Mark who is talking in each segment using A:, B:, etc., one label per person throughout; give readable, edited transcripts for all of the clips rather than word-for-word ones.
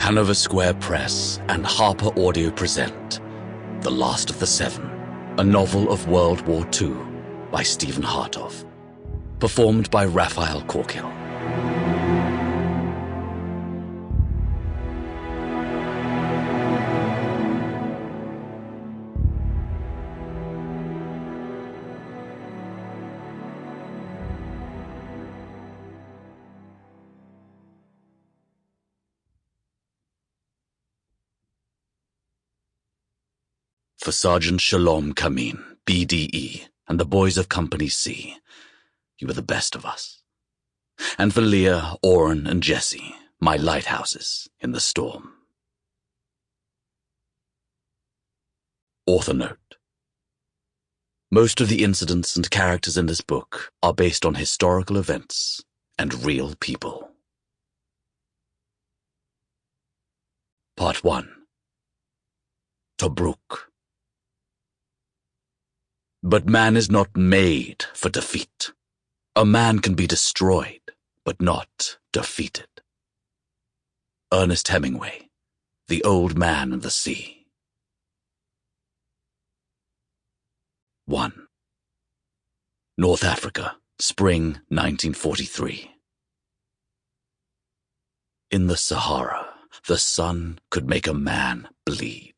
A: Hanover Square Press and HarlequinAudio present The Last of the Seven, a novel of World War II by Stephen Hartov, performed by Raphael Corkhill. For Sergeant Shalom Kamin, BDE, and the boys of Company C, you were the best of us. And for Leah, Oren, and Jesse, my lighthouses in the storm. Author note: most of the incidents and characters in this book are based on historical events and real people. Part 1. Tobruk. But man is not made for defeat. A man can be destroyed, but not defeated. Ernest Hemingway, The Old Man and the Sea. 1. North Africa, spring 1943. In the Sahara, the sun could make a man bleed.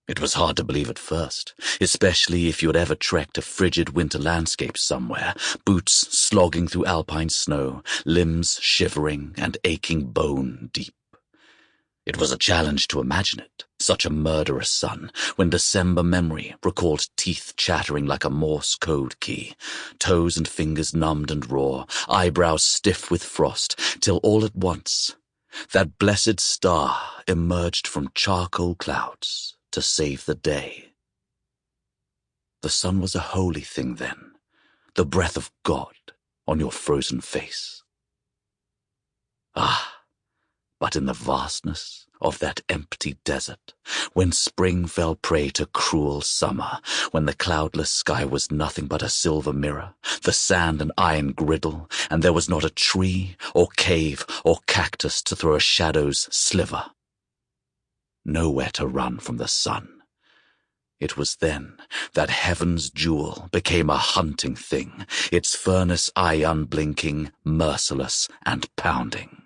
A: It was hard to believe at first, especially if you had ever trekked a frigid winter landscape somewhere, boots slogging through alpine snow, limbs shivering and aching bone deep. It was a challenge to imagine it, such a murderous sun, when December memory recalled teeth chattering like a Morse code key, toes and fingers numbed and raw, eyebrows stiff with frost, till all at once that blessed star emerged from charcoal clouds to save the day. The sun was a holy thing then, the breath of God on your frozen face. Ah, but in the vastness of that empty desert, when spring fell prey to cruel summer, when the cloudless sky was nothing but a silver mirror, the sand an iron griddle, and there was not a tree or cave or cactus to throw a shadow's sliver. Nowhere to run from the sun. It was then that heaven's jewel became a hunting thing, its furnace eye unblinking, merciless and pounding.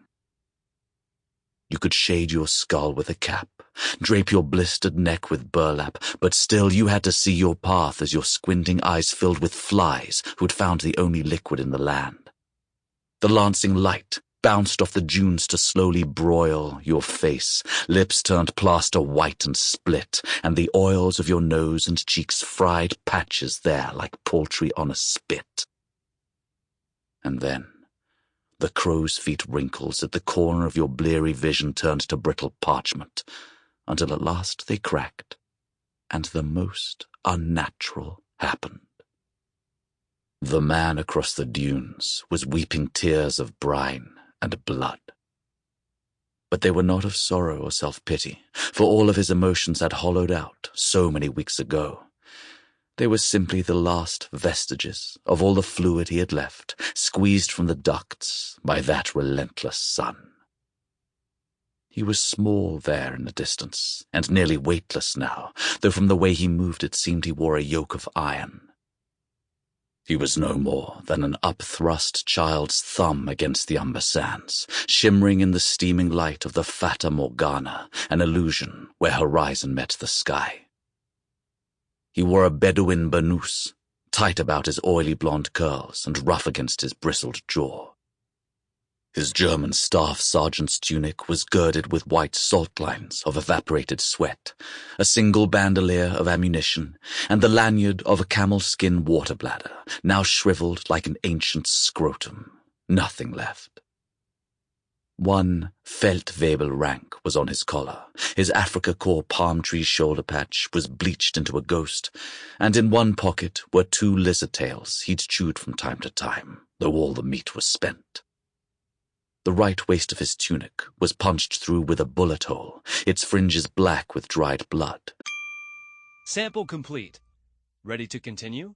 A: You could shade your skull with a cap, drape your blistered neck with burlap, but still you had to see your path as your squinting eyes filled with flies who'd found the only liquid in the land. The lancing light bounced off the dunes to slowly broil your face, lips turned plaster white and split, and the oils of your nose and cheeks fried patches there like poultry on a spit. And then the crow's feet wrinkles at the corner of your bleary vision turned to brittle parchment, until at last they cracked, and the most unnatural happened. The man across the dunes was weeping tears of brine and blood. But they were not of sorrow or self-pity, for all of his emotions had hollowed out so many weeks ago. They were simply the last vestiges of all the fluid he had left, squeezed from the ducts by that relentless sun. He was small there in the distance, and nearly weightless now, though from the way he moved it seemed he wore a yoke of iron. He was no more than an upthrust child's thumb against the umber sands, shimmering in the steaming light of the Fata Morgana, an illusion where horizon met the sky. He wore a Bedouin burnous, tight about his oily blonde curls and rough against his bristled jaw. His German staff sergeant's tunic was girded with white salt lines of evaporated sweat, a single bandolier of ammunition, and the lanyard of a camel-skin water bladder, now shriveled like an ancient scrotum. Nothing left. One Feldwebel rank was on his collar, his Africa Corps palm tree shoulder patch was bleached into a ghost, and in one pocket were 2 lizard tails he'd chewed from time to time, though all the meat was spent. The right waist of his tunic was punched through with a bullet hole, its fringes black with dried blood.
B: Sample complete. Ready to continue?